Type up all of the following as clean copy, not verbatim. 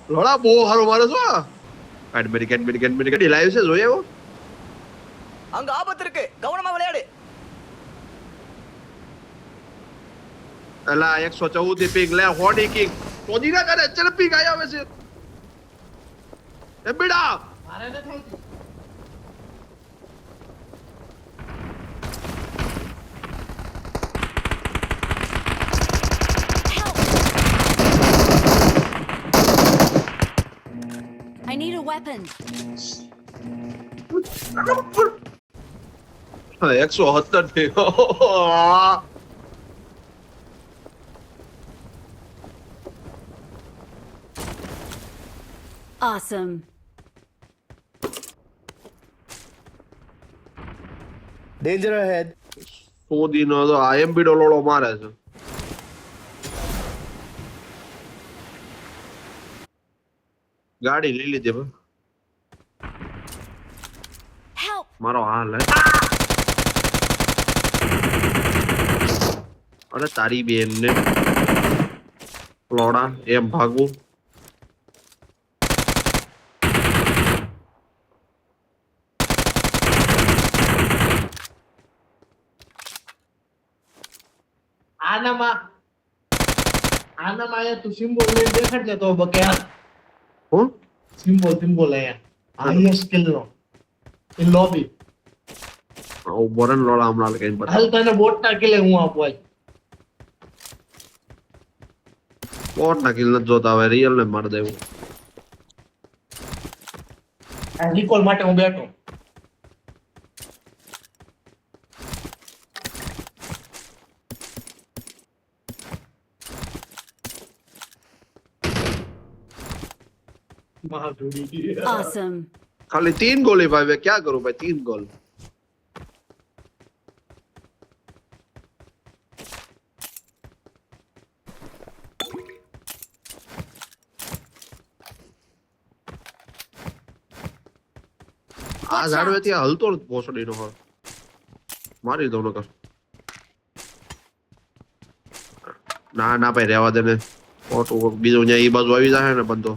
લોડા બહુ સારો મારે છો મેડિકેટ લાઈવ છે જોઈએ એવો அங்க ஆபத்து இருக்கு கவனமா விளையாடு એલા 114 ની પિંગ લે હોડી કિંગ ચોદી ના કરે ચલ પિંગ આયા આવે છે એ બેડા મારે ન થાય I need a weapon. 117 થી Awesome. Danger ahead. સોદી નો તો આ એમબી ડોલોડો મારે છે ગાડી લઈ લીધી ભાઈ Help! મારો હાલ હે અરે તારી બેન ને લોડા એમ ભાગવું આનામાં આયા તું સિમ્બોલ લઈને દેખાડજે તો બકે હું સિમ્બોલ આયા હાઈએસ્ટ સ્કિલ નો ઇન લોબી બોરન લોડા હમણાં કઈ બતા હાલ તને બોટ ના કિલે હું આપું આજ બોટ ના કિલ નથી જોતા હવે રિયલ ને માર દેવું આ રિકોલ માટે હું બેઠો Awesome. खाली 3 गोली भाई मैं क्या करूं भाई 3 गोल આ ઝાડવેથી હલતો નથી પોસડીનો હળ મારી દઉં નકર ના ના ભાઈ રહેવા દે ને ઓટો બીજો ન્યા ઈ બાજુ આવી જાય ને બંધો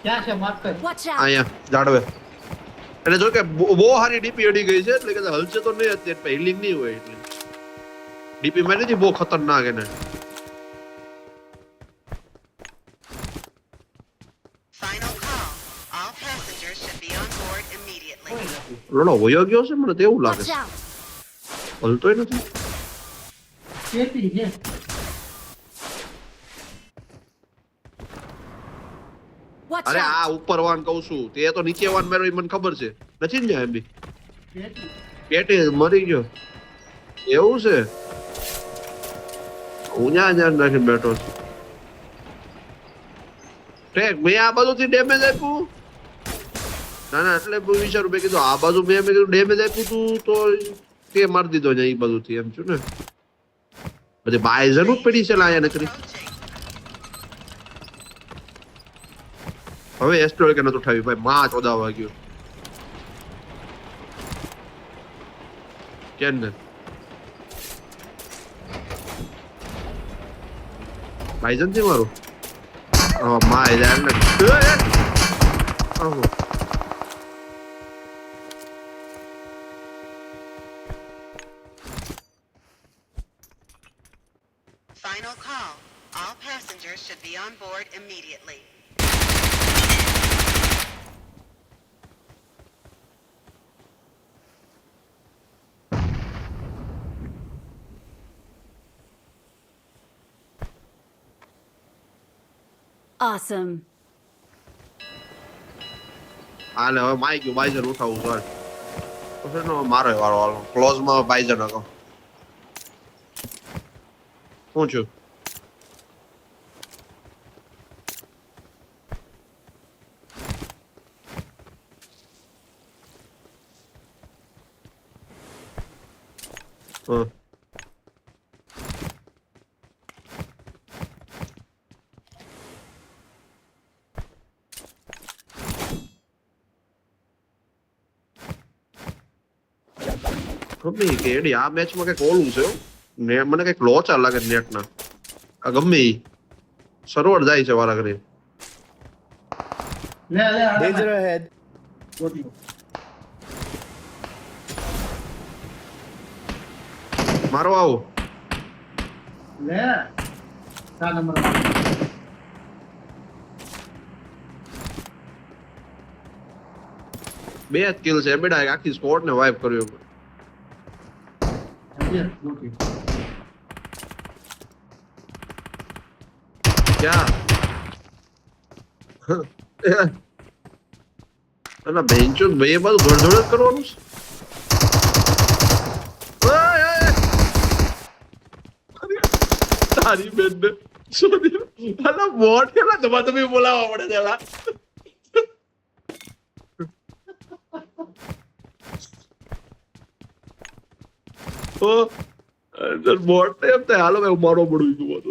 ક્યાં છે માર્ક કર Watch out! અહીંયા ઝાડવે એટલે જો કે બહુ સારી ડીપી અડી ગઈ છે એટલે કે હલશે તો નહીં અત્યારે હિલિંગ નહીં હોય એટલે ડીપી માં નથી બહુ ખતરનાક એને Final call. All passengers should be on board immediately. લોડો વયો ગયો છે મને તો એવું લાગે Watch છે out! હલતોય નથી કેતી છે Watch અરે આ out! ઉપર વાન કહું છું તે તો નીચે વાન માર્યો એ મને ખબર છે નથી ને એમ બી કેતી પેટે મરી ગયો એવું છે હું ન્યા નાખીને બેઠો છું ઠેક મેં આ બાજુથી ડેમેજ આપ્યું ના ના એટલે હું વિચારું મેં કીધું આ બાજુ મેં કીધું ડેમેજ આપ્યું તું તો તે મારી દીધો ને એ બાજુથી એમ છું ને પછી બાયઝન જ પડી છે લાયા નકરી હવે એસ્ટ્રોલ કે નતું ઉઠાવી ભાઈ માં ચોદાવા ગયો કેમ ને બાયઝન થી મારું માં યાર ને Final call. All passengers should be on board immediately. Awesome. હાલે હવે માઈ ગયું બાયઝન ઉઠાવું સર પછી નો મારો વાળો હાલો ક્લોઝ માં બાયઝન હતો શું છું ગમે ઈ કે એડી આ મેચમાં કઈક ઓલું છે હો. ને મને કઈક લોચા લાગે નેટના આ ગમે ઈ સર્વર જાય છે વારા ઘડી લે લે Danger ahead. મારો આવો લે 4 નંબર બે જ કિલ છે બેડા આખી સ્કોડ ને વાઇપ કર્યો ક્યાં અને બેન્ચો બે બધું ધોડ જ કરવાનું છે ઓય, ઓય. તારી બેન ને શોધી અલા બોટ કેલા દબા દબી બોલાવવા પડે છે અલા ઓ અંદર બોટ ને એમ થાય હાલો મેં મારો પડું છું તો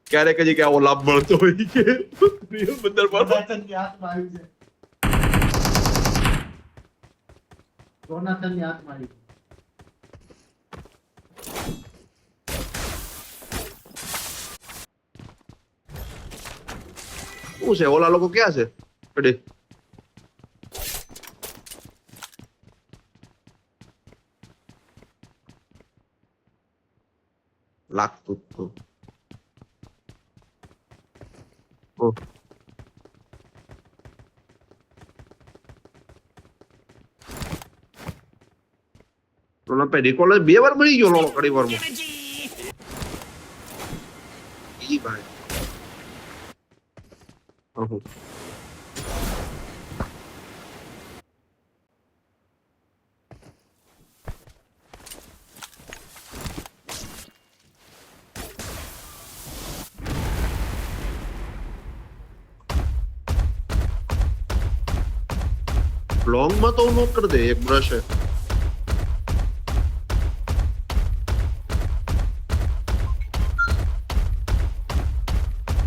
ક્યારેક જ કે આવો લાભ મળતો હોય કે બંદર પર જોનાથનની હાથમાં આવી છે જોનાથનની હાથમાં આવી છે શું છે ઓલા લોકો ક્યાં છે કડી લાગતું જ હતું. ઓહ. ઓલા પે રિકોલ બે વાર મળી ગયો લોલો કડી વારમાં ઈ ભાઈ અહો લોંગ માં તો નોક કરી દે એક બ્રશ है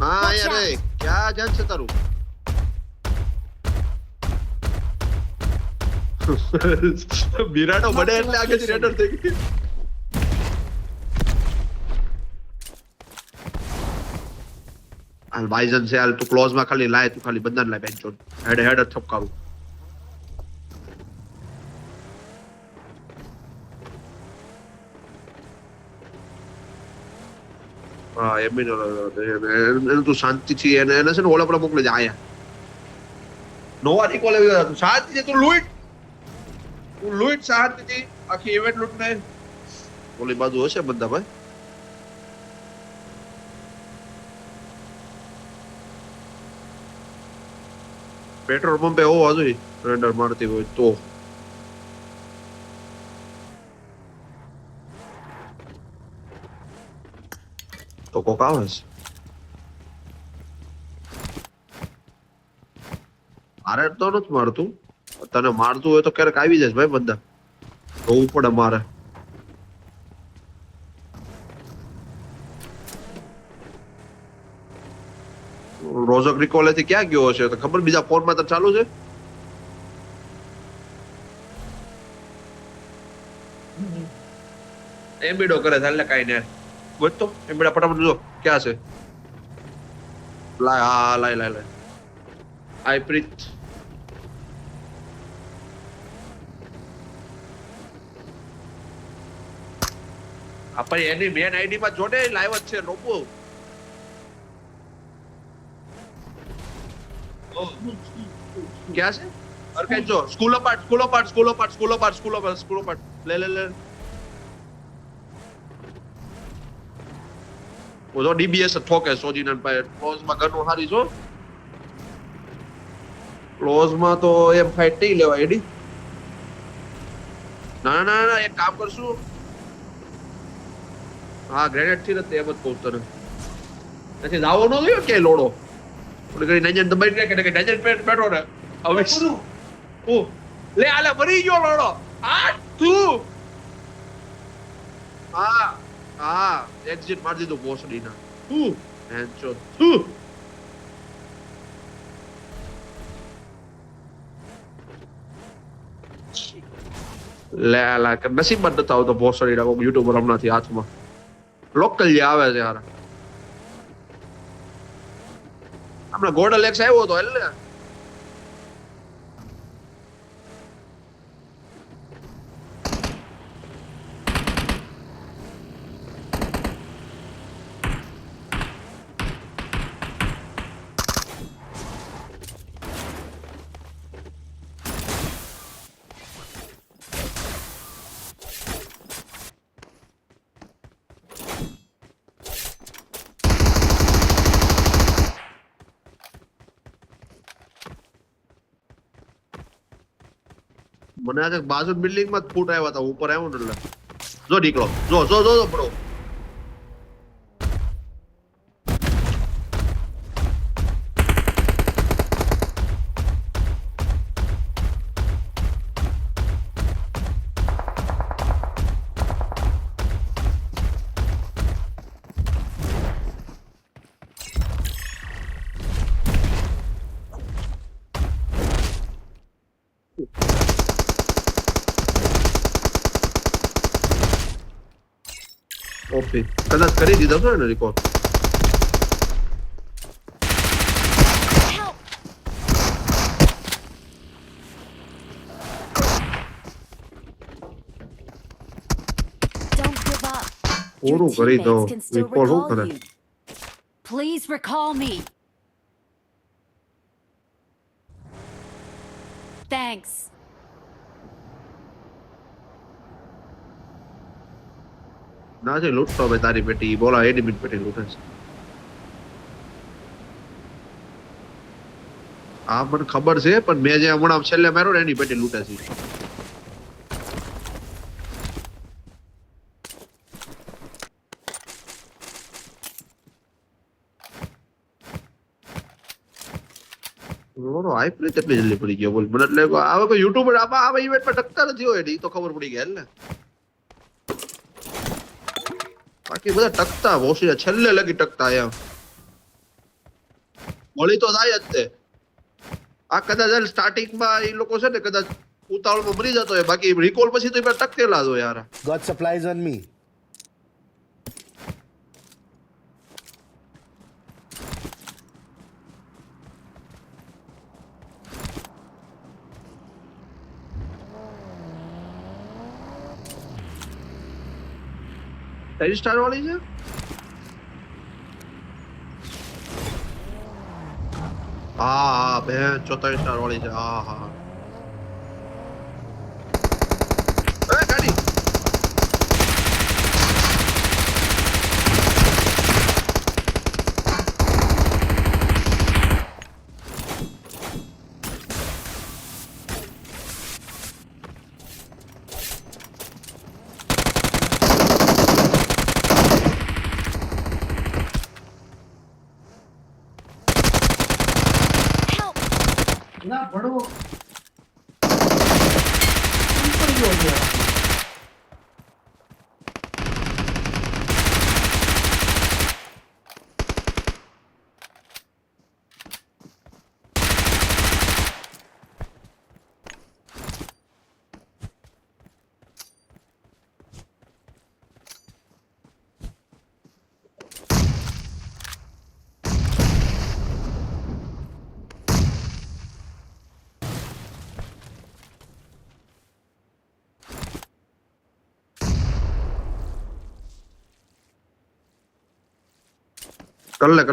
हाँ यार क्या जान से तारू વિરાટો બડે એટલે આગળથી રેડર થઈ ગઈ હાલ બાઈઝન છે હાલ તું ક્લોઝ માં ખાલી લાય તું ખાલી બંધન લાય બેન્ચો હેડ હેડ થપકારું હા એમ બી એને તું શાંતિથી એને એને છે ને ઓલા પર મોકલી દે આયા નોવા રિકોલ આવી ગયા તું શાંતિથી તું લૂઈટ શાંતિથી આખી ઇવેન્ટ લૂટ ને ઓલી બાજુ હશે બધા ભાઈ પેટ્રોલ પંપે હોવા જોઈએ રેન્ડર મારતી હોય તો કોક આવે છે મારે તો નથી મારતું તને મારતું હોય તો ક્યારેક આવી જાય ભાઈ બધા જોવું પડે મારે રોઝક રિકોલે થી ક્યાં ગયો હશે તો ખબર બીજા ફોન માં તો ચાલુ છે એમ્બીડો કરે છે એટલે કઈ ને ગોતો એમ્બીડા ફટાફટ જો ક્યાં છે લાય હા લાય લાય લાય આઈ પ્રીત આપણે એની મેન આઈડી માં જોડે લાઈવ જ છે રોબો ક્યાં છે અરે જો સ્કૂલ અપાર્ટ લે લે લે ઓજો ડીબીએસ ઠોકે સોજીના પાસે ક્લોઝ માં ગનો હારી જો ક્લોઝ માં તો એમ ફાઈટ નહીં લેવા એડી ના ના ના એક કામ કરશું હા ગ્રેનેડ થી નથી એમ જ કહું તને નથી દાવો ન થયો કે લોડો ઓલી કરી નજર દબાઈ દે કે નજર પેટો ને હવે ઓ લે આલે મરી ગયો લોડો આ તું હા હા એક્ઝિટ માર દીધો બોસડી ના તું હેન્ચો તું લે લા કે નસીબ જ નતા આવતો ભોસડી રાખો યુટ્યુબર હમણાંથી હાથમાં લોકલ જે આવે છે યાર હમણાં ગોડલ એક્સ આવ્યો હતો એટલે મને આજે બાજુ બિલ્ડિંગ માં ફૂટ આવ્યા હતા ઉપર આવ્યો ને એટલે જો નીકળો જો જો જો જો બ્રો ઓકે કદાચ કરી દીધો છો ને record Help! Don't give up. Your પૂરું કરી દો teammates can still રિકોર્ડ શું recall કરે you. Please recall me. Thanks. ના છે લૂંટતો હવે તારી પેટી બોલા એડિમિટ પેટી લૂંટે છે આ મને ખબર છે પણ મેં જે હમણાં છેલ્લે માર્યો ને એની પેટી લૂંટે છે હાઈપ ને તેટલી જલ્દી પડી ગયો બોલ મને એટલે આવે કોઈ યુટ્યુબર આવા ઇવેન્ટ પર ટકતા નથી હોય ને ઈ તો ખબર પડી ગઈ ને બાકી બધા ટકતા ઓછી છેલ્લે લગી ટકતા એમ મળી તો થાય જ તે આ કદાચ સ્ટાર્ટિંગ માં એ લોકો છે ને કદાચ ઉતાવળમાં મરી જતો હોય બાકી રિકોલ પછી તો એ ટકેલા જ હોય યાર God supplies on me. કઈ સ્ટાર વાળી છે હા હા બેન 44 સ્ટાર વાળી છે હા હા એ ગાડી Help! ના ભણો ઉપર ગયો યાર कर ले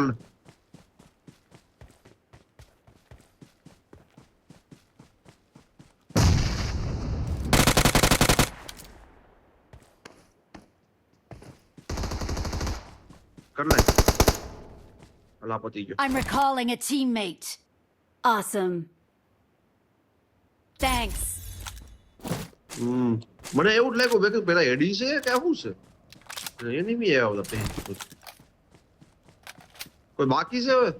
अल्लाह पति गयो I'm recalling a teammate. Awesome. Thanks. મને એવું જ લાગ્યું કે પેલા એડી છે કે શું છે એનિમી આવ્યા હતા પેન કોઈ બાકી છે હવે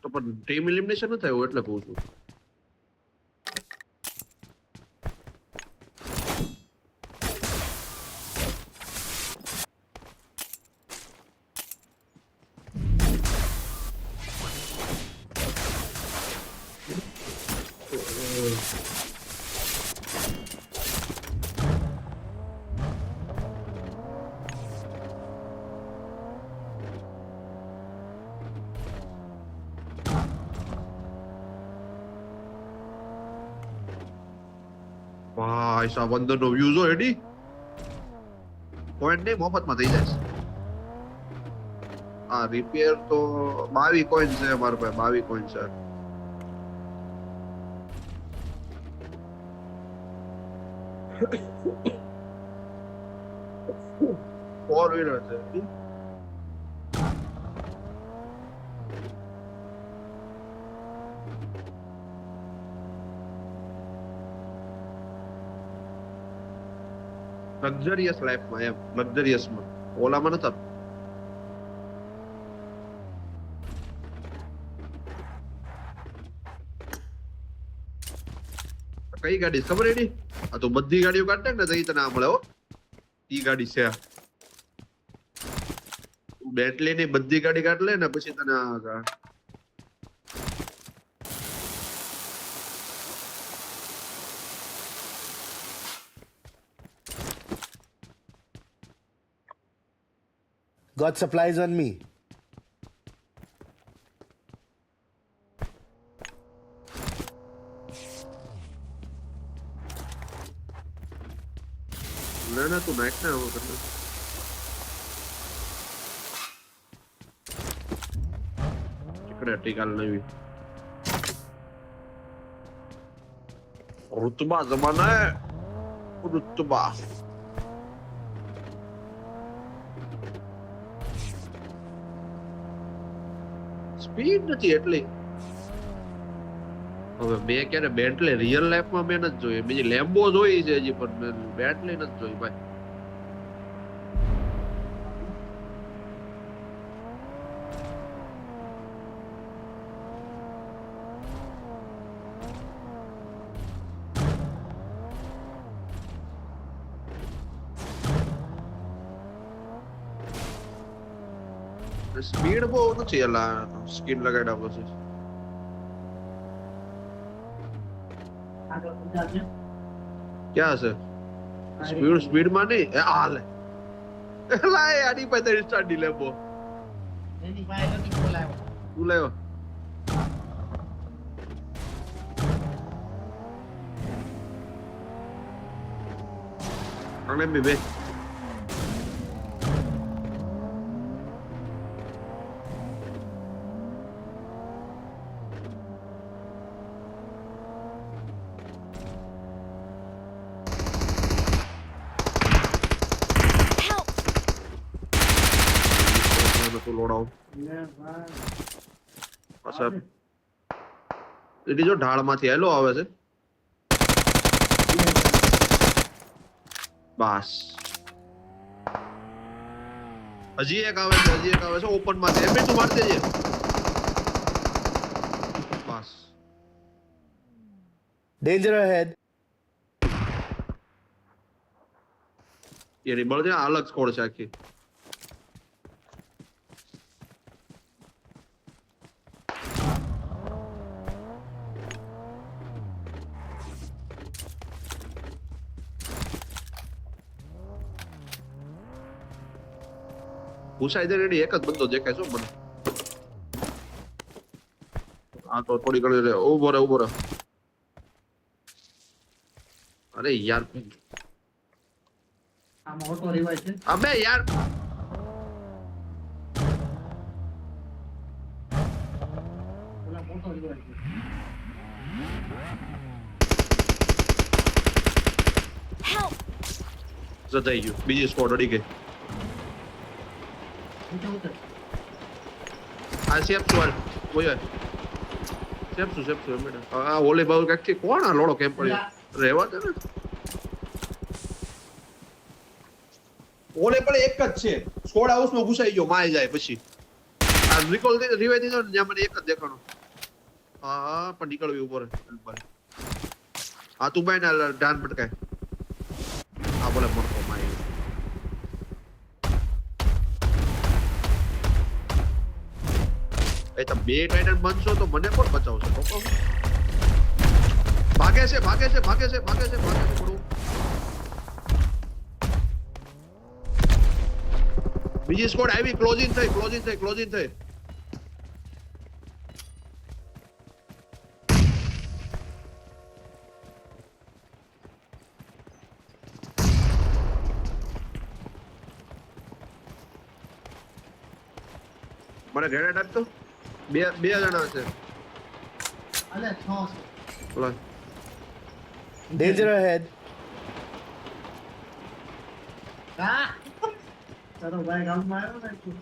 તો પણ ટીમ એલિમિનેશન ન થયું એટલે કહું છું ભાઈ સાહેબ અંદરનો વ્યૂ જો એડી પોઈન્ટ નહીં મફતમાં થઈ જાય આ રિપેર તો 22 કોઈન છે મારા પાસે 22 કોઈન છે ફોર વ્હીલર છે લક્ઝરિયસ લાઈફમાં એમ લક્ઝરિયસમાં ઓલામાં નતા કઈ ગાડી ખબર એની આ તો બધી ગાડીઓ કાઢે ને તો ઈ તને આ મળે હો ઈ ગાડી છે બેટલી ની બધી ગાડી કાઢ લે ને પછી તને આ Got supplies on me. ના તું નાખ ને આવો કરને ચીકડે ટીકાલ નવી रुतबा जमाना है रुतबा સ્પીડ નથી એટલી હવે મેં ક્યારે બેન્ટલી રિયલ લાઈફમાં મેં નથી જોઈ બીજી લેમ્બો જોઈ છે હજી પણ બેન્ટલી નથી જોઈ ભાઈ સ્પીડ બહુ નથી એલા સ્કિન લગાડ્યા પછી ક્યાં છે સ્પીડ માં નહીં આ લે એલા એ આની પાસે સ્ટાર્ટ ડી લેબો એની પાસે નથી બોલાવ્યો તું લેવો અને મે બે જો ઢાળ માંથી હેલો આવે છે બસ હજી એક આવે છે ઓપન માંથી એમ તું મારતી જજે બસ Danger ahead. એની બળ છે અલગ સ્કોડ છે આખી પૂછાય દે રેડી એક જ બંદો દેખાય છે મને આ તો થોડી ઘણી ઉભો રહે અરે યાર આમાં ઓટો રિવાઇવ છે અબે યાર ઓલા ઓટો રિવાઇવ છે Help! જતાઈ ગયું બીજી સ્કોડ અડી ગઈ ઉતર આ સેફ છું કોઈ સેફ છું મેડમ આ ઓલી બાઉલ કાક થી કોણ આ લોડો કેમ પડ્યો રહેવા દે ને ઓલે પણ એક જ છે સ્કોડ હાઉસ માં ઘુસાઈ ગયો માય જાય પછી આ રિકોલ થી રિવાઈ દીધો ને જ્યાં મને એક જ દેખાણો હા પણ નીકળવી ઉપર હા તું ભાઈ ના ડાન ભટકાય હા બોલે મળતો માય એ તો બે ટાઈટન બનશો તો મને કોણ બચાવશે તો ભાગે છે પડું બીજી સ્કોડ આવી ક્લોઝિંગ થઈ મને ગ્રેનેડ આપતો બે જણા છે અલે 6 છે. બોલો Danger ahead. હા ચલો ભાઈ ગામમાં આવ્યો ને તું.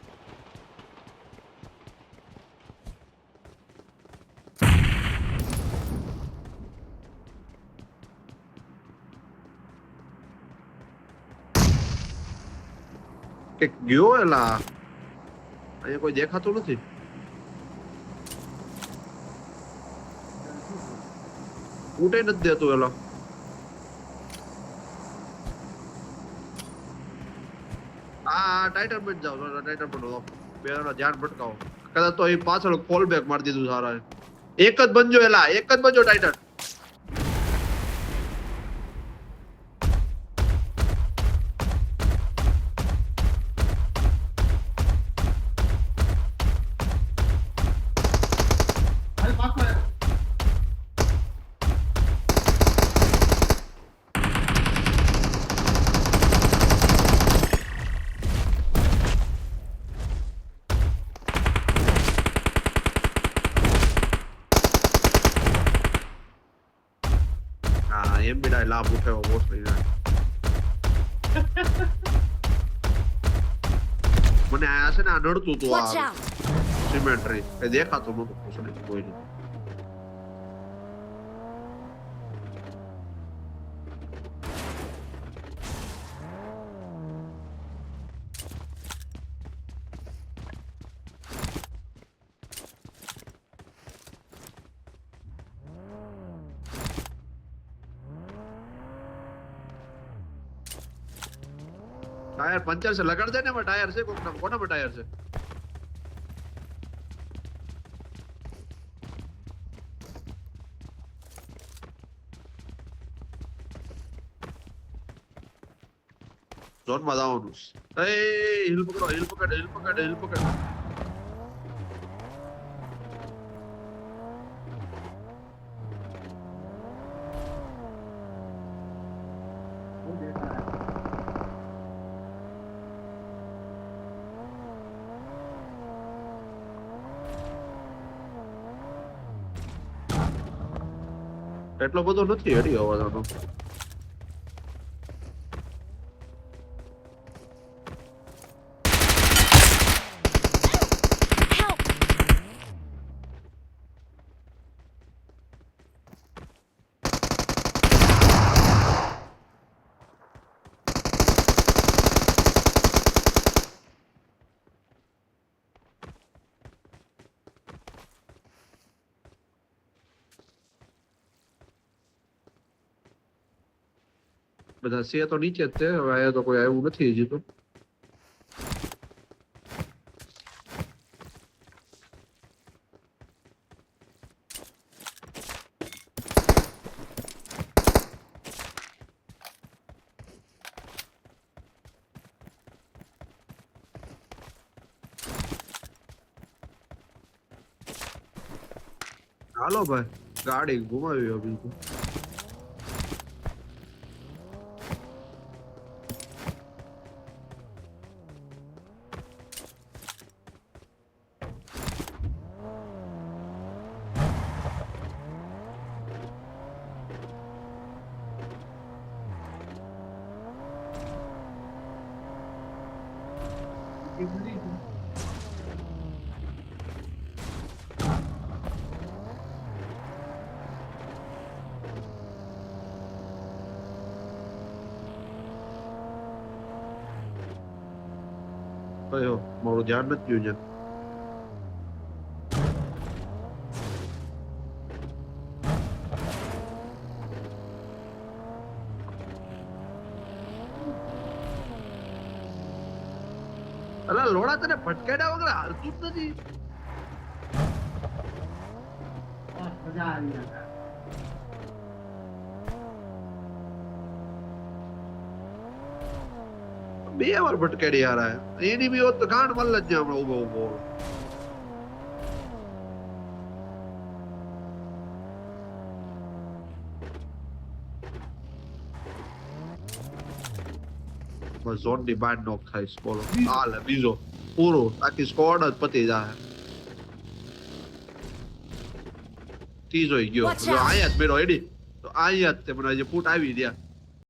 કે ગયો એલા અહીંયા કોઈ દેખાતું નથી ઉઠે નથી દેતું એલો ટાઇટન પર જાઓ ટાઇટન પર બે જણા ધ્યાન ભટકાવો કદાચ તો એ પાછળ ફોલ બેક મારી દીધું સારા એક જ બનજો એલા એક જ બનજો ટાઇટન ભાઈ પાછો આવ્યો. હા એમ બી લાભ ઉઠાવ્યો બોસ લઈને મને આ છે ને આ નડતું તું Watch આ out! સિમેન્ટ્રી એ દેખાતું નતું પોસડી કોઈ નહીં ટાયર પંચર છે લગાડ દે ને એમાં ટાયર છે કોનામાં ટાયર છે ઝોન માં જવાનું એ હિલ પકડો હિલ પકડ હિલ પકડ હિલ પકડ એટલો બધો નથી હરી અવાજનો Help! બધા છે તો નીચે જ છે હવે અહીંયા તો કોઈ આવ્યું નથી હજી તો હાલો ભાઈ ગાડી ઘુમાવી બિલકુલ કયો મારું ધ્યાન નથી ગયું ત્યાં અલા લોડા તને ફટકાડ્યા વગર હાલતું જ નથી મજા આવી યાર. બે વાર ફટકાડી યાર આ એની બી હોત તો ગાંડ મલ્લ જ હમણાં ઉભો ઉભો ઝોન ની બહાર નોક થાય બોલો હાલ બીજો પૂરું આખી સ્કોડ જ પતી જાય. તી જોઈ ગયો Watch જો out. આયા જ મેરો એડી તો આયા જ તે મને હજી ફૂટ આવી રહ્યા